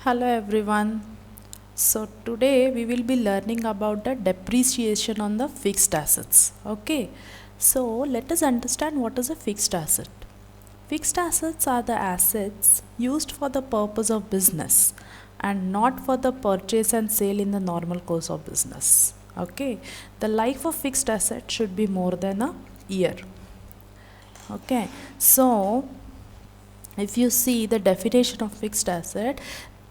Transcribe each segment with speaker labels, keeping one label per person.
Speaker 1: Hello everyone. So today we will be learning about the depreciation on the fixed assets. Okay. So let us understand what is a fixed asset. Fixed assets are the assets used for the purpose of business and not for the purchase and sale in the normal course of business. Okay. The life of fixed asset should be more than a year. Okay. So if you see the definition of fixed asset,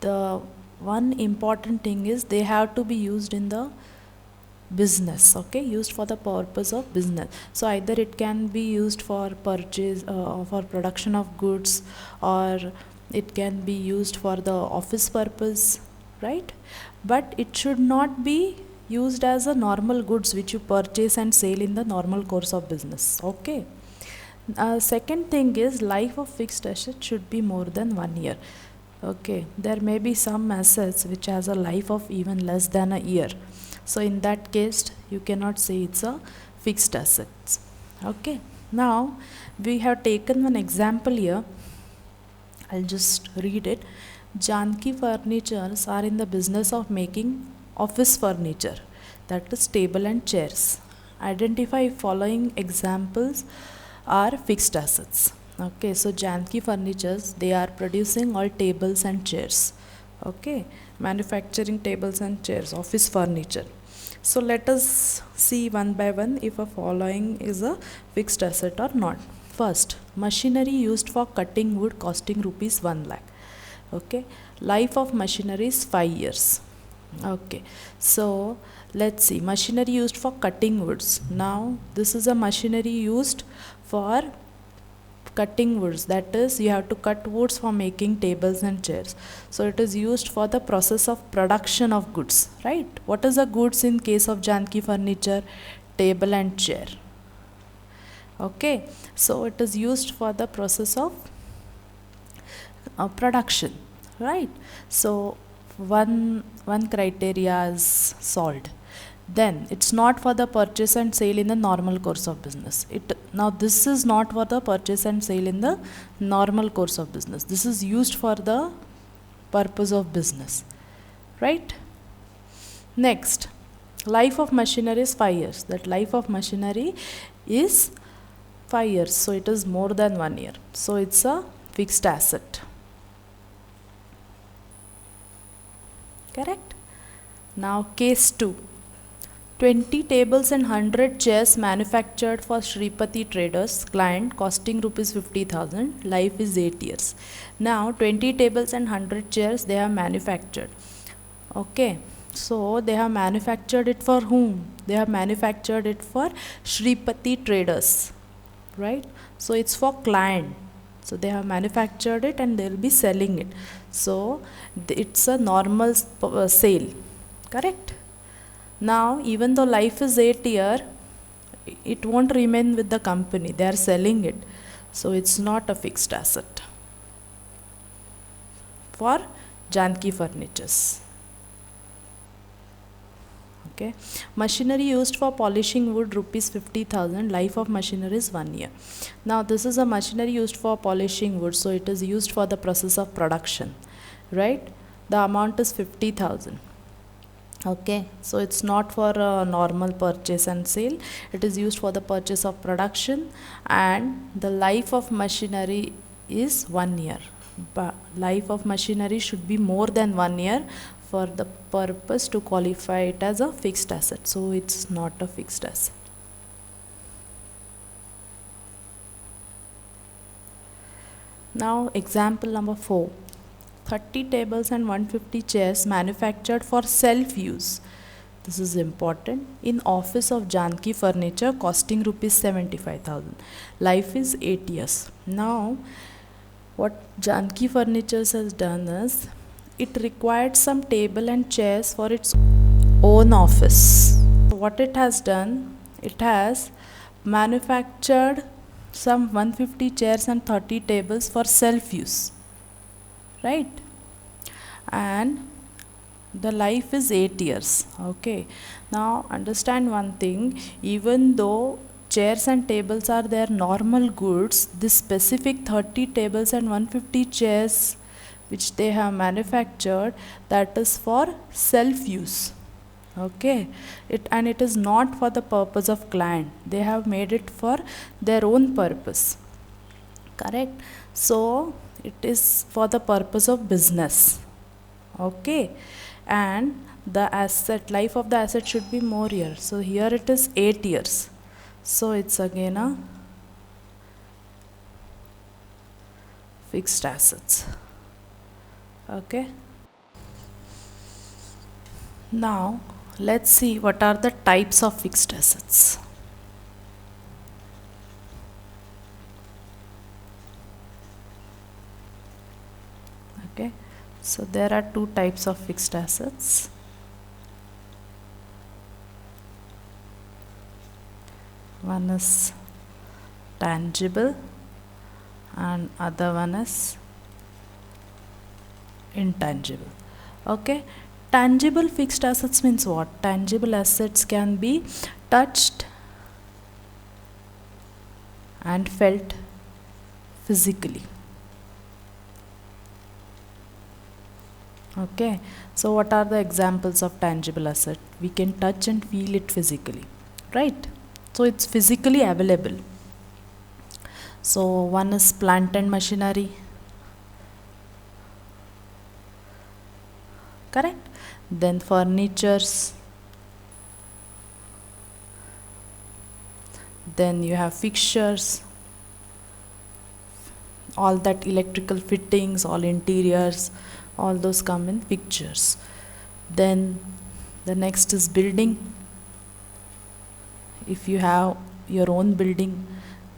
Speaker 1: the one important thing is they have to be used in the business, okay, used for the purpose of business. So either it can be used for purchase for production of goods, or it can be used for the office purpose, right? But it should not be used as a normal goods which you purchase and sell in the normal course of business. Okay. Second thing is life of fixed asset should be more than 1 year. Okay, there may be some assets which has a life of even less than a year. So in that case, you cannot say it's a fixed assets. Okay, now we have taken one example here. I'll just read it. Janki Furnitures are in the business of making office furniture, that is table and chairs. Identify following examples are fixed assets. Okay, so Janki Furnitures, they are producing all tables and chairs. Okay, manufacturing tables and chairs, office furniture. So let us see one by one if a following is a fixed asset or not. First, machinery used for cutting wood costing rupees 1 lakh. Okay, life of machinery is 5 years. Okay, so let's see, machinery used for cutting woods. Now this is a machinery used for cutting woods, that is you have to cut woods for making tables and chairs. So it is used for the process of production of goods, right? What is the goods in case of Janki Furniture? Table and chair. Okay, so it is used for the process of production, right? So one criteria is solved. Then it's not for the purchase and sale in the normal course of business. Now this is not for the purchase and sale in the normal course of business. This is used for the purpose of business, right? Next, life of machinery is 5 years. That life of machinery is 5 years, so it is more than 1 year. So it's a fixed asset. Correct? Now case 2. 20 tables and 100 chairs manufactured for Shripati Traders, client costing rupees 50,000, life is 8 years. Now 20 tables and 100 chairs they have manufactured. Okay, so they have manufactured it for whom? They have manufactured it for Shripati Traders, right? So it's for client. So they have manufactured it and they will be selling it. So it's a normal sale, correct? Now even though life is 8 years, it won't remain with the company, they are selling it. So it's not a fixed asset for Janki Furnitures. Okay, machinery used for polishing wood rupees 50,000, life of machinery is 1 year. Now this is a machinery used for polishing wood, so it is used for the process of production, right? The amount is 50,000. Okay, so it's not for a normal purchase and sale, it is used for the purchase of production, and the life of machinery is 1 year. But life of machinery should be more than 1 year for the purpose to qualify it as a fixed asset. So it's not a fixed asset. Now example number 4. 30 tables and 150 chairs manufactured for self-use. This is important. In office of Janki Furniture costing rupees 75,000. Life is 8 years. Now what Janki Furnitures has done is it required some table and chairs for its own office. So what it has done, it has manufactured some 150 chairs and 30 tables for self-use, right? And the life is 8 years. Okay, now understand one thing, even though chairs and tables are their normal goods, this specific 30 tables and 150 chairs which they have manufactured, that is for self use. Okay, it is not for the purpose of client. They have made it for their own purpose. Correct. So it is for the purpose of business. Okay, and the asset life of the asset should be more years. So here it is 8 years. So it's again a fixed assets. Okay, now let's see what are the types of fixed assets. Okay, so there are two types of fixed assets. One is tangible and other one is intangible. Okay, tangible fixed assets means what? Tangible assets can be touched and felt physically. Okay, so what are the examples of tangible asset? We can touch and feel it physically, right? So it's physically available. So one is plant and machinery, correct? Then furnitures, then you have fixtures, all that electrical fittings, all interiors, all those come in fixtures. Then the next is building. If you have your own building,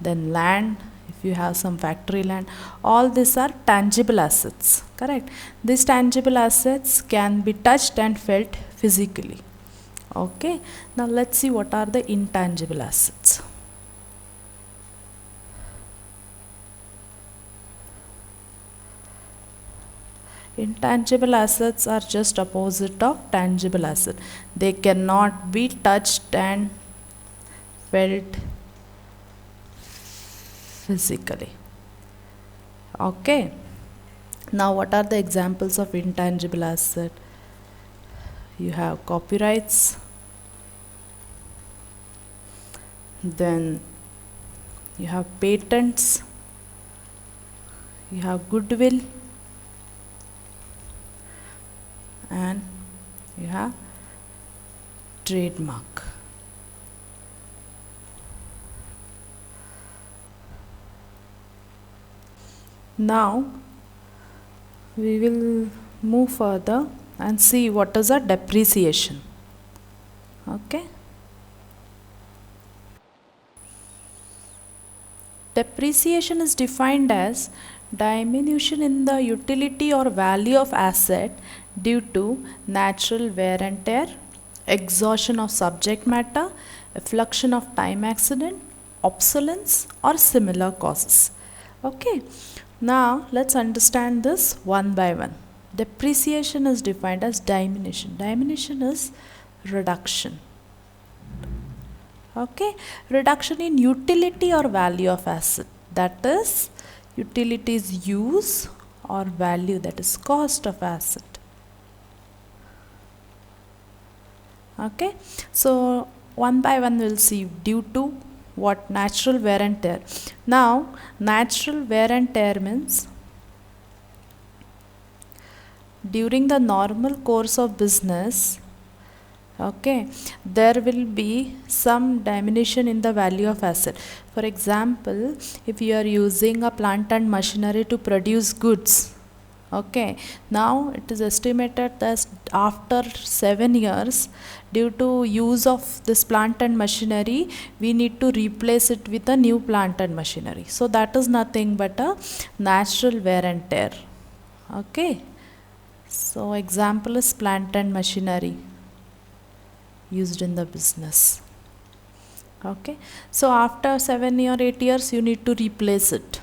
Speaker 1: then land, if you have some factory land, all these are tangible assets, correct? These tangible assets can be touched and felt physically. Okay, now let's see what are the intangible assets. Intangible assets are just opposite of tangible asset. They cannot be touched and felt physically. Okay, now what are the examples of intangible asset? You have copyrights, then you have patents, you have goodwill, and you have trademark. Now we will move further and see what is a depreciation. Okay, depreciation is defined as diminution in the utility or value of asset due to natural wear and tear, exhaustion of subject matter, a fluxion of time accident, obsolescence or similar causes. Okay, now let's understand this one by one. Depreciation is defined as diminution. Diminution is reduction. Okay, reduction in utility or value of asset, that is utility is use, or value, that is cost of asset. Okay, so one by one we'll see due to what? Natural wear and tear. Now natural wear and tear means during the normal course of business, okay, there will be some diminution in the value of asset. For example, if you are using a plant and machinery to produce goods, okay, now it is estimated that after 7 years, due to use of this plant and machinery, we need to replace it with a new plant and machinery. So that is nothing but a natural wear and tear. Okay, so example is plant and machinery used in the business. Okay, so after 7 or 8 years you need to replace it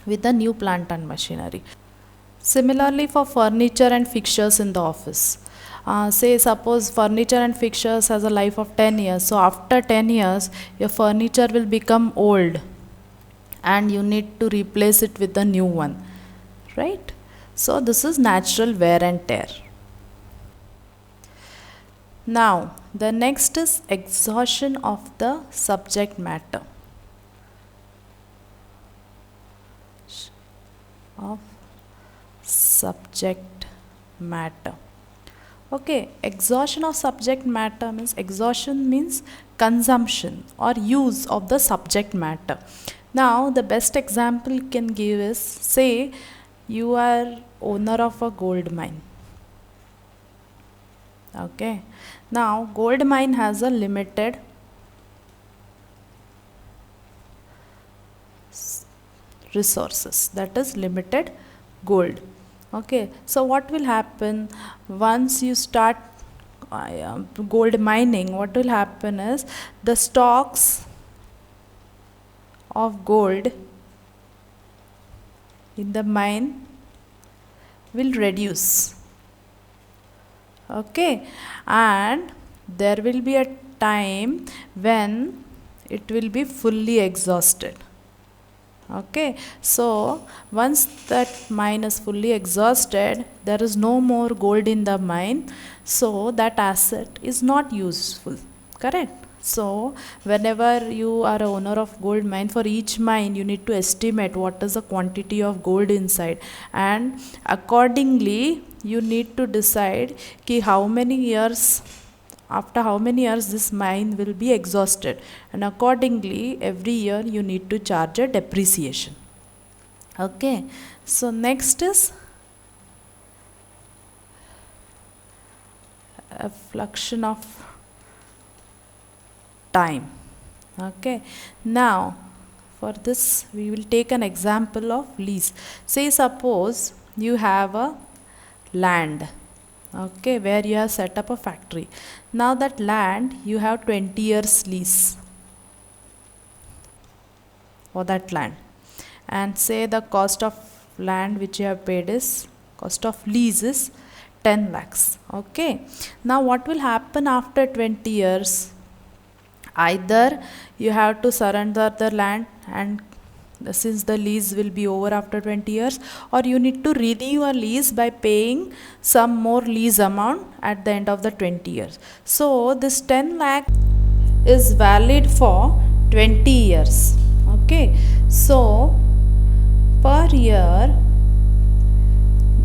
Speaker 1: with a new plant and machinery. Similarly for furniture and fixtures in the office, say suppose furniture and fixtures has a life of 10 years, so after 10 years your furniture will become old and you need to replace it with a new one, right? So this is natural wear and tear. Now the next is exhaustion of the subject matter. Of subject matter. Okay, exhaustion of subject matter means, exhaustion means consumption or use of the subject matter. Now the best example you can give is, say you are owner of a gold mine. Okay, now gold mine has a limited resources, that is limited gold. Okay, so what will happen once you start gold mining? What will happen is, the stocks of gold in the mine will reduce. Okay, and there will be a time when it will be fully exhausted. Okay, so once that mine is fully exhausted, there is no more gold in the mine, so that asset is not useful. Correct? So whenever you are a owner of gold mine, for each mine you need to estimate what is the quantity of gold inside, and accordingly you need to decide ki how many years, after how many years this mine will be exhausted, and accordingly every year you need to charge a depreciation. Okay, so next is a fluxion of time. Okay, now for this we will take an example of lease. Say suppose you have a land, okay, where you have set up a factory. Now that land you have 20 years lease for that land, and say the cost of land which you have paid is, cost of lease is 10 lakhs. Okay, now what will happen after 20 years? Either you have to surrender the land, and since the lease will be over after 20 years, or you need to renew your lease by paying some more lease amount at the end of the 20 years. So this 10 lakh is valid for 20 years. Okay, so per year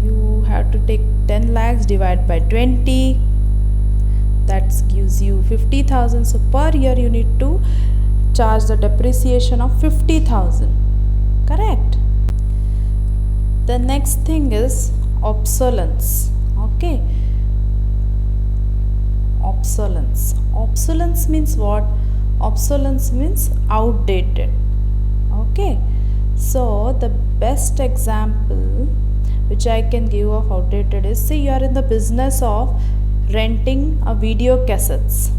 Speaker 1: you have to take 10 lakhs divided by 20, that gives you 50,000. So per year you need to charge the depreciation of 50,000. Correct? The next thing is obsolescence. Okay, obsolescence. Obsolescence means what? Obsolescence means outdated. Okay, so the best example which I can give of outdated is, say you are in the business of renting a video cassettes.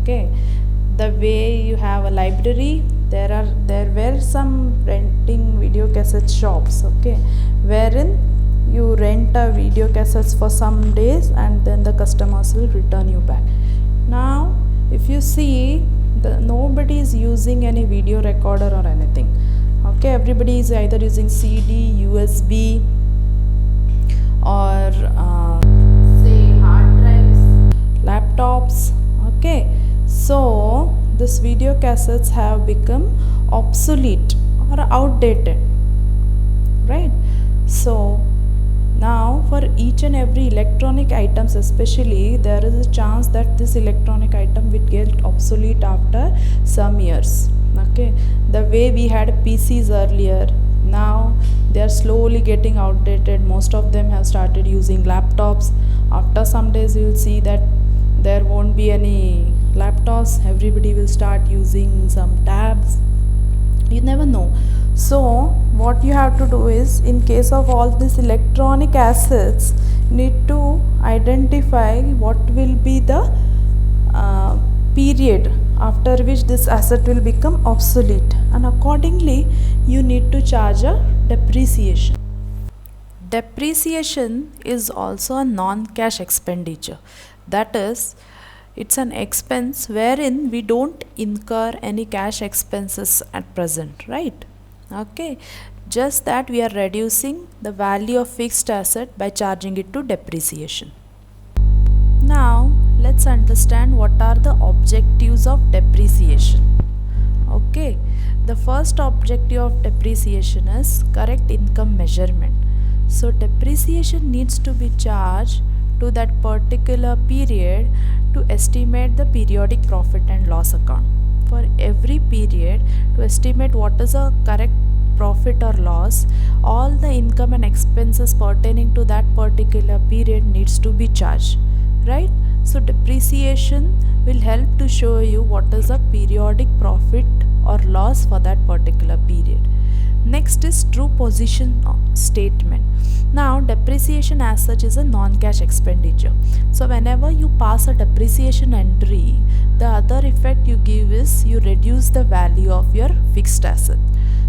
Speaker 1: Okay, the way you have a library, there were some renting video cassette shops, okay, wherein you rent a video cassettes for some days and then the customers will return you back. Now if you see, nobody is using any video recorder or anything. Okay, everybody is either using CD, USB, or say hard drives, laptops. Okay, so this video cassettes have become obsolete or outdated, right? So now for each and every electronic items especially, there is a chance that this electronic item will get obsolete after some years. Okay, the way we had PCs earlier, now they are slowly getting outdated. Most of them have started using laptops. After some days you will see that there won't be any laptops, everybody will start using some tabs. You never know. So what you have to do is, in case of all these electronic assets, you need to identify what will be the period after which this asset will become obsolete, and accordingly you need to charge a depreciation. Depreciation is also a non-cash expenditure. That is, it's an expense wherein we don't incur any cash expenses at present, right? Okay, just that we are reducing the value of fixed asset by charging it to depreciation. Now let's understand what are the objectives of depreciation. Okay, the first objective of depreciation is correct income measurement. So depreciation needs to be charged to that particular period to estimate the periodic profit and loss account. For every period, to estimate what is a correct profit or loss, all the income and expenses pertaining to that particular period needs to be charged, right? So depreciation will help to show you what is a periodic profit or loss for that particular period. Next is true position statement. Now depreciation as such is a non-cash expenditure. So whenever you pass a depreciation entry, the other effect you give is you reduce the value of your fixed asset.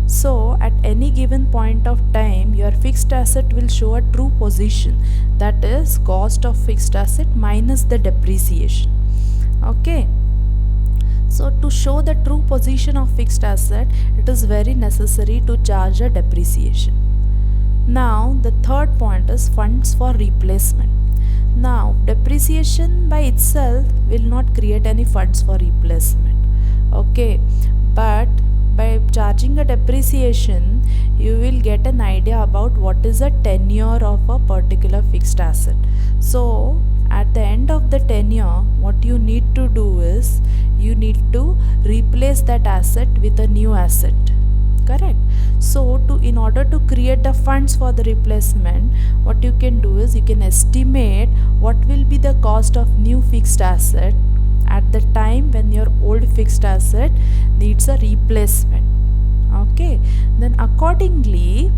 Speaker 1: So at any given point of time, your fixed asset will show a true position, that is cost of fixed asset minus the depreciation. Okay. So to show the true position of fixed asset, it is very necessary to charge a depreciation. Now the third point is funds for replacement. Now depreciation by itself will not create any funds for replacement. Okay, but by charging a depreciation, you will get an idea about what is the tenure of a particular fixed asset. So at the end of the tenure, what you need to do is you need to replace that asset with a new asset. Correct. So in order to create the funds for the replacement, what you can do is you can estimate what will be the cost of new fixed asset at the time when your old fixed asset needs a replacement. Okay, then accordingly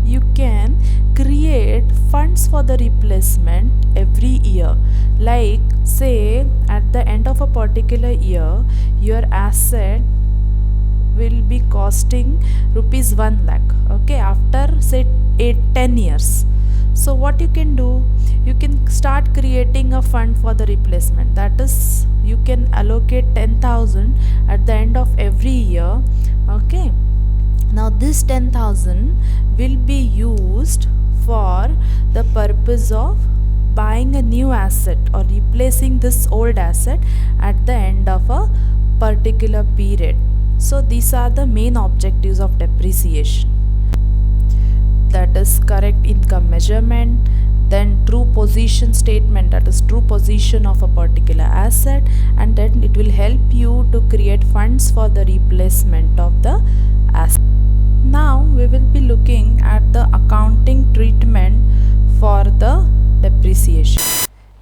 Speaker 1: you can create funds for the replacement every year. Like say at the end of a particular year, your asset will be costing rupees 1 lakh. Okay, after say 10 years. So what you can do, you can start creating a fund for the replacement. That is, you can allocate 10,000 at the end of every year. Okay, now this 10,000 will be used for the purpose of buying a new asset or replacing this old asset at the end of a particular period. So these are the main objectives of depreciation. That is correct income measurement, then true position statement, that is true position of a particular asset, and then it will help you to create funds for the replacement of the asset. Now we will be looking at the accounting treatment for the depreciation.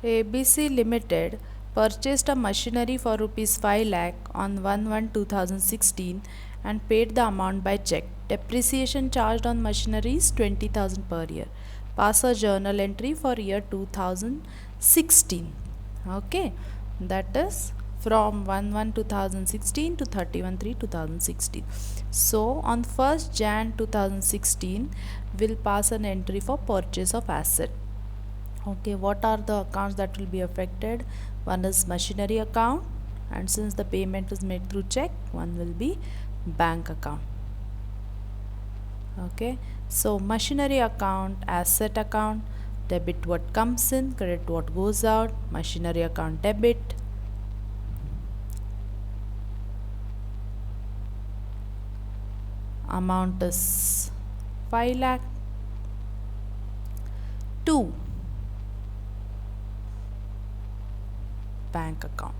Speaker 1: ABC Limited purchased a machinery for rupees 5 lakh on 1/1/2016 and paid the amount by check. Depreciation charged on machinery is 20,000 per year. Pass a journal entry for year 2016. Okay, that is from 1/1/2016 to 31/3/2016. So on 1st Jan 2016, we'll pass an entry for purchase of asset. Okay, what are the accounts that will be affected? One is machinery account, and since the payment is made through check, one will be bank account. Okay, so machinery account, asset account, debit what comes in, credit what goes out. Machinery account debit, amount is 5 lakh. 2, bank account.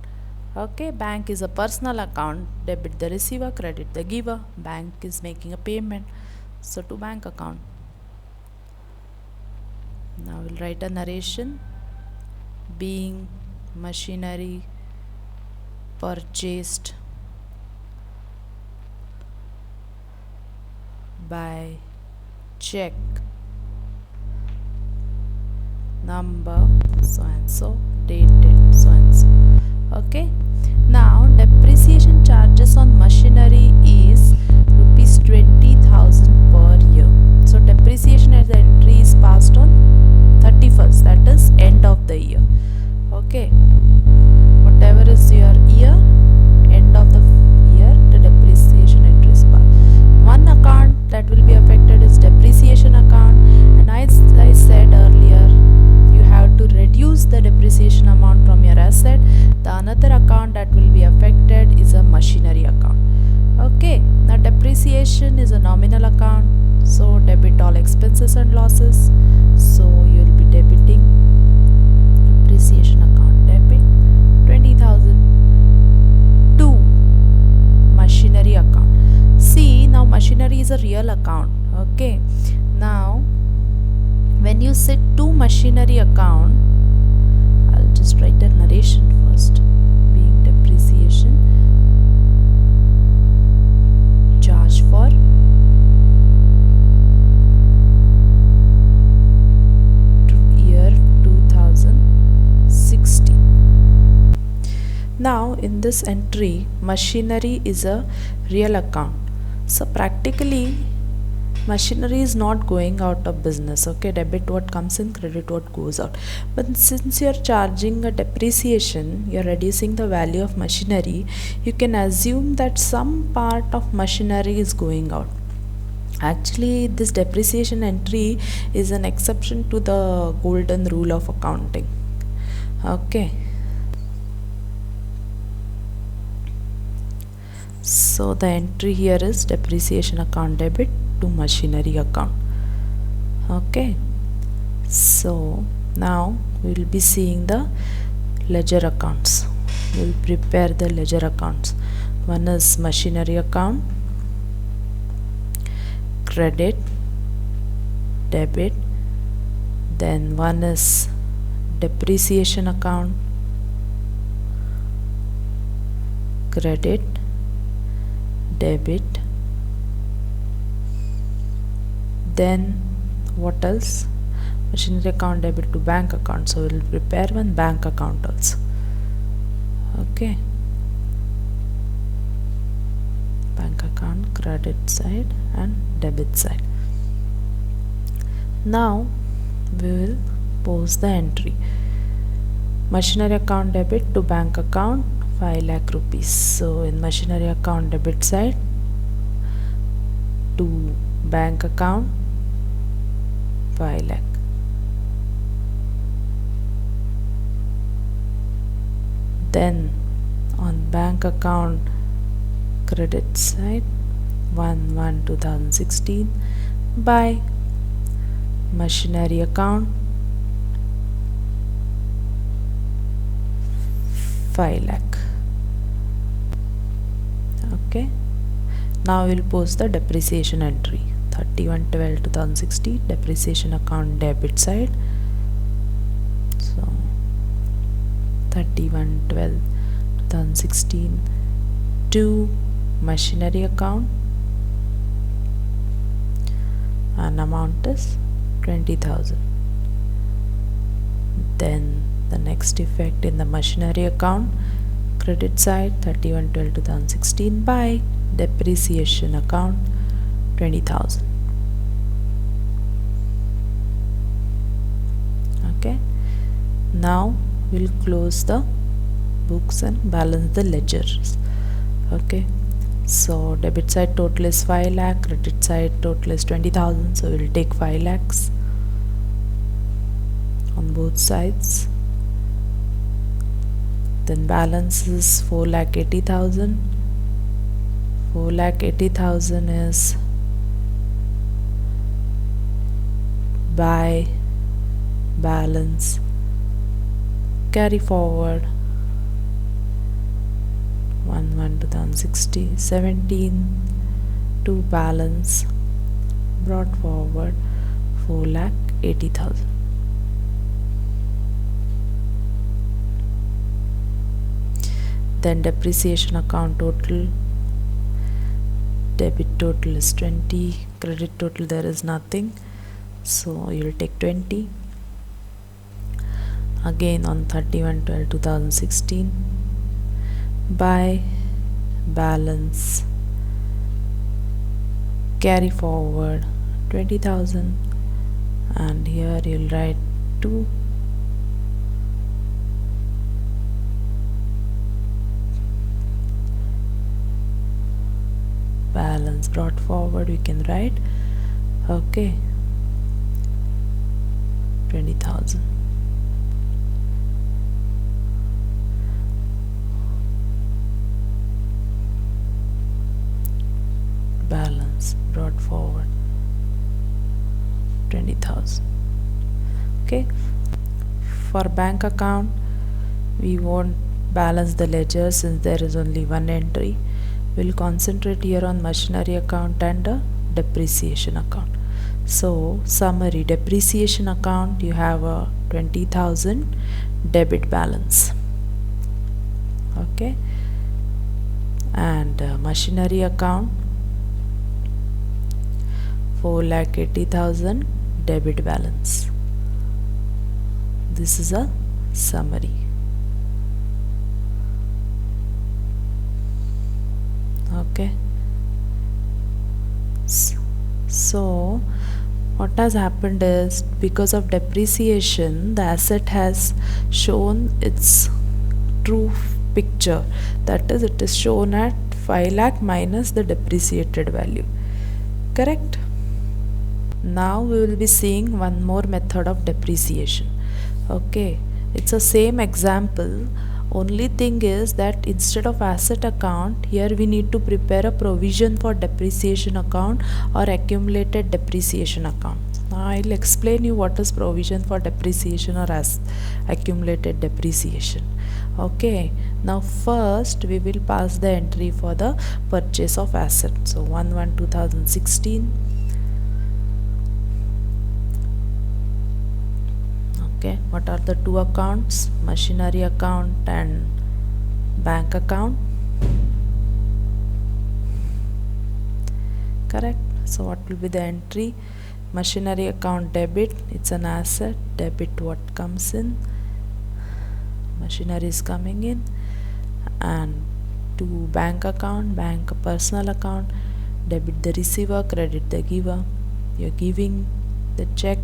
Speaker 1: Okay, bank is a personal account, debit the receiver, credit the giver. Bank is making a payment, so to bank account. Now we'll write a narration. Being machinery purchased by check, number so and so, dated so and so. Okay, now depreciation charges on machinery is rupees 20,000 per year. So depreciation as the entry is passed on 31st, that is end of the year. Okay, whatever is your year, end of the year, the depreciation entry is passed. One account that will be affected Depreciation is a nominal account, so debit all expenses and losses. So you will be debiting depreciation account debit 20,000 to machinery account. See, now machinery is a real account. Okay, now when you sit to machinery account, I'll just write a narration first. Being depreciation charge for year 2016. Now in this entry, machinery is a real account. So practically machinery is not going out of business. Okay, debit what comes in, credit what goes out. But since you're charging a depreciation, you're reducing the value of machinery, you can assume that some part of machinery is going out. Actually, this depreciation entry is an exception to the golden rule of accounting. Okay, so the entry here is depreciation account debit to machinery account. Okay, so now we will be seeing the ledger accounts. We will prepare the ledger accounts. One is machinery account, credit, debit. Then one is depreciation account, credit, debit. Then what else? Machinery account debit to bank account. So we will prepare one bank account also. Okay, bank account, credit side and debit side. Now we will post the entry. Machinery account debit to bank account 5 lakh rupees. So in machinery account debit side to bank account 5 lakh. Then on bank account credit side 1/1/2016 by machinery account 5 lakh. Okay, now we'll post the depreciation entry. 31/12/2016 depreciation account debit side. So 31/12/2016 to machinery account, and amount is 20,000. Then the next effect in the machinery account credit side 31/12/2016 by depreciation account 20,000. Okay, now we'll close the books and balance the ledgers. Okay, so debit side total is 5 lakh, credit side total is 20,000. So we'll take 5 lakhs on both sides. Then balance is 4,80,000. 4,80,000 is by balance carry forward 1/1/2017 to balance brought forward 4,80,000. Then depreciation account total, debit total is 20, credit total there is nothing, so you will take 20. Again on 31/12/2016 by balance carry forward 20,000, and here you'll write 2 balance brought forward, we can write, okay, 20,000. Balance brought forward 20,000. Okay, for bank account we won't balance the ledger since there is only one entry. We'll concentrate here on machinery account and depreciation account. So summary: depreciation account, you have a 20,000 debit balance. Okay, and machinery account 4,80,000 debit balance. This is a summary. Okay, so what has happened is, because of depreciation, the asset has shown its true picture, that is, it is shown at 5 lakh minus the depreciated value. Correct? Now we will be seeing one more method of depreciation. Okay, it's the same example. Only thing is that instead of asset account, here we need to prepare a provision for depreciation account or accumulated depreciation account. Now I'll explain you what is provision for depreciation or as accumulated depreciation. Okay, now first we will pass the entry for the purchase of asset. So 1/1/2016. Okay, what are the two accounts? Machinery account and bank account. Correct. So what will be the entry? Machinery account debit, it's an asset. Debit what comes in, machinery is coming in. And to bank account, bank personal account, debit the receiver, credit the giver. You're giving the check,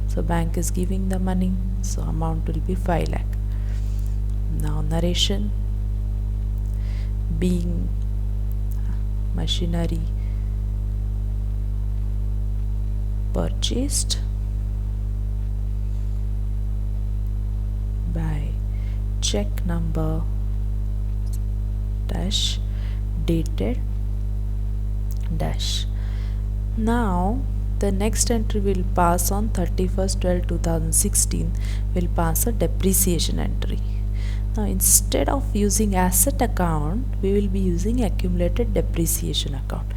Speaker 1: so bank is giving the money, so amount will be 5 lakh. Now narration: being machinery purchased by check number dash dated dash. Now the next entry will pass on 31/12/2016, will pass a depreciation entry. Now instead of using asset account, we will be using accumulated depreciation account.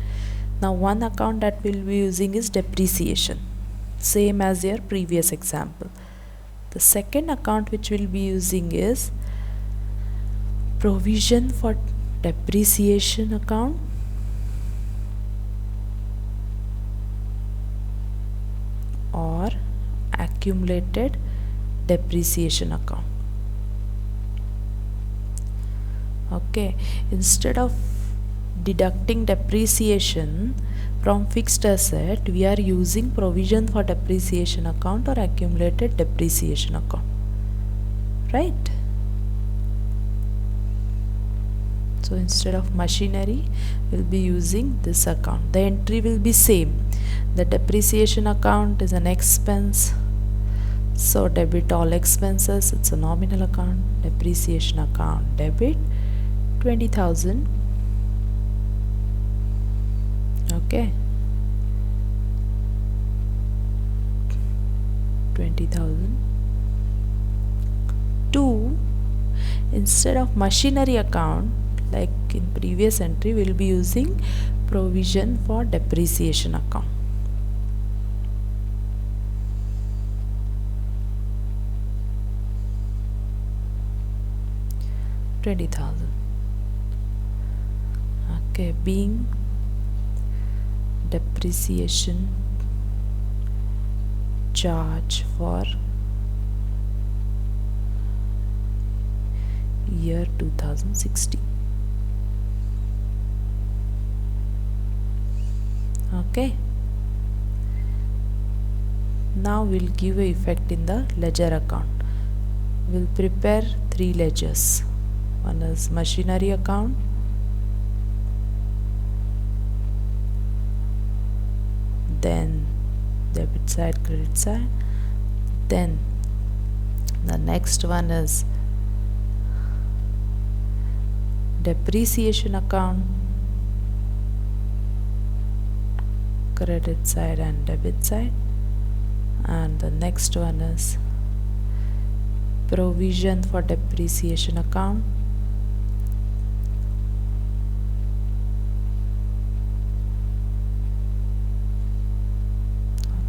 Speaker 1: Now one account that we'll be using is depreciation, same as your previous example. The second account which we'll be using is provision for depreciation account or accumulated depreciation account. Okay, instead of deducting depreciation from fixed asset, we are using provision for depreciation account or accumulated depreciation account, right? So instead of machinery, we'll be using this account. The entry will be same. The depreciation account is an expense, so debit all expenses, it's a nominal account. Depreciation account debit 20,000. Okay, 20,000. 2, instead of machinery account, like in previous entry, we will be using provision for depreciation account. $20,000. Okay, being depreciation charge for year 2016. Okay, now we'll give a effect in the ledger account. We'll prepare 3 ledgers. One is machinery account, then debit side, credit side, then the next one is depreciation account, credit side and debit side. And the next one is provision for depreciation account.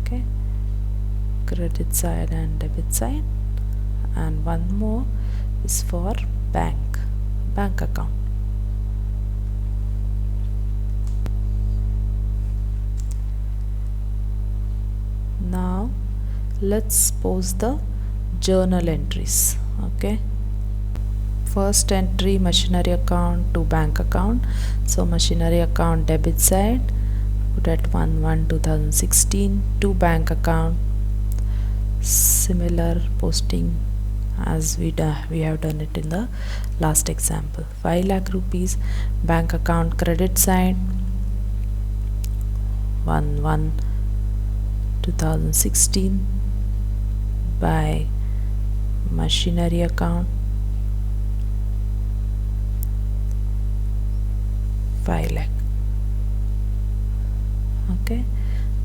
Speaker 1: Okay, credit side and debit side. And one more is for bank account. Now let's pose the journal entries. Okay, first entry, machinery account to bank account. So machinery account debit side, put at 1/1/2016 to bank account. Similar posting as we have done it in the last example. 5 lakh rupees bank account credit side, 1/1/2016 by machinery account 5 lakh. Okay,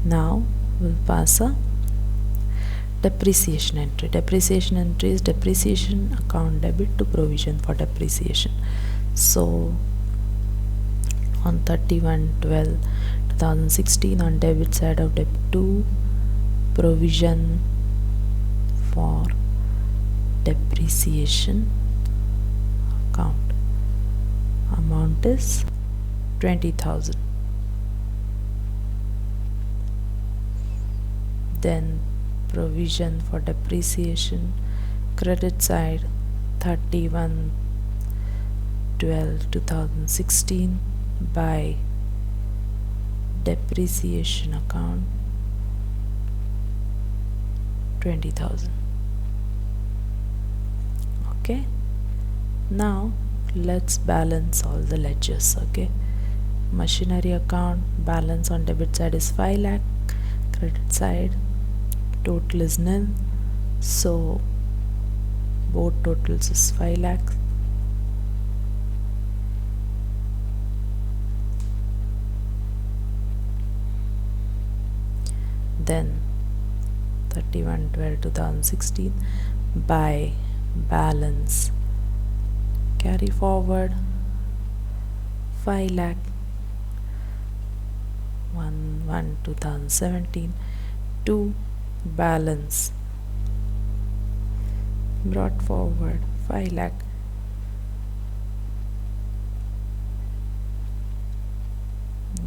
Speaker 1: now we'll pass a depreciation entry. Depreciation entry is depreciation account debit to provision for depreciation. So on 31/12/2016 on debit side of debit to provision for depreciation account, amount is 20,000. Then provision for depreciation credit side 31/12/2016 by depreciation account 20,000. Okay, now let's balance all the ledgers. Okay, machinery account balance on debit side is 5 lakh, credit side total is nil, so both totals is 5 lakhs. Then 31/12/2016 by balance carry forward 5 lakh 1/1/2017 to balance brought forward 5 lakh.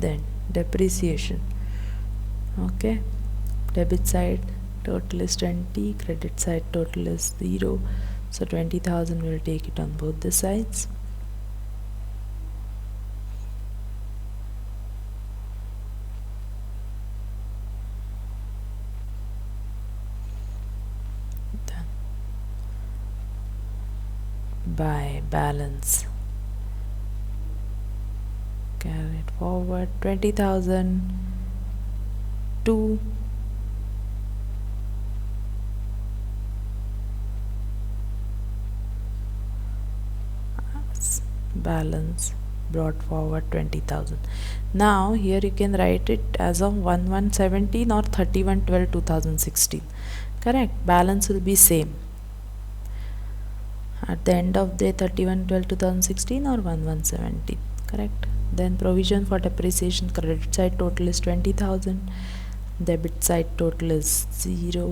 Speaker 1: Then depreciation. Okay, debit side total is 20, credit side total is 0, so 20,000 will take it on both the sides. Then by balance carry it forward 20,000 to balance brought forward 20,000. Now here you can write it as of 1/1/17 or 31/12/2016. Correct, balance will be same at the end of the 31/12/2016 or 1/1/17. Correct. Then provision for depreciation credit side total is 20,000, debit side total is 0,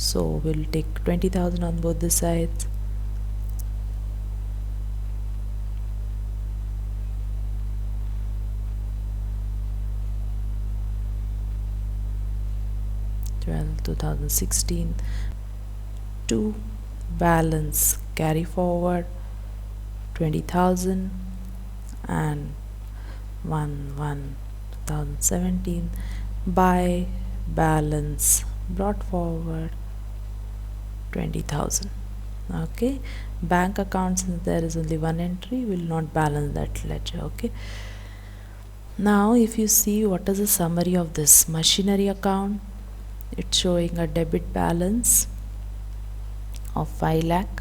Speaker 1: so we'll take 20,000 on both the sides. Well, 2016 to balance carry forward 20,000 and 1/1/2017 by balance brought forward 20,000. Okay, bank accounts, since there is only one entry, will not balance that ledger. Okay, now if you see what is the summary of this machinery account, it's showing a debit balance of 5 lakh.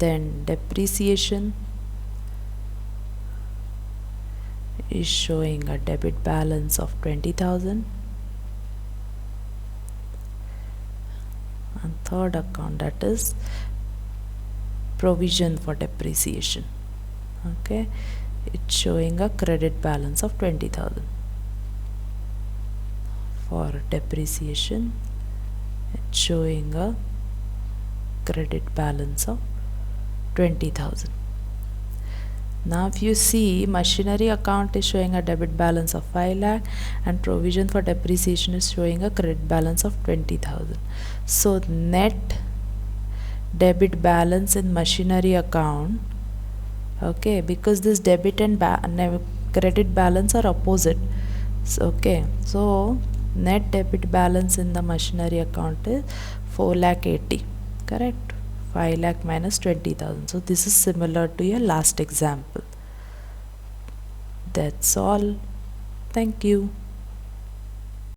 Speaker 1: Then depreciation is showing a debit balance of 20,000, and third account, that is provision for depreciation. Okay, it's showing a credit balance of 20,000. For depreciation, it's showing a credit balance of 20,000. Now if you see, machinery account is showing a debit balance of 5 lakh and provision for depreciation is showing a credit balance of 20,000. So net debit balance in machinery account, okay, because this debit and credit balance are opposite. So, okay, so net debit balance in the machinery account is 4 lakh 80, correct? 5 lakh minus 20,000. So this is similar to your last example. That's all. Thank you.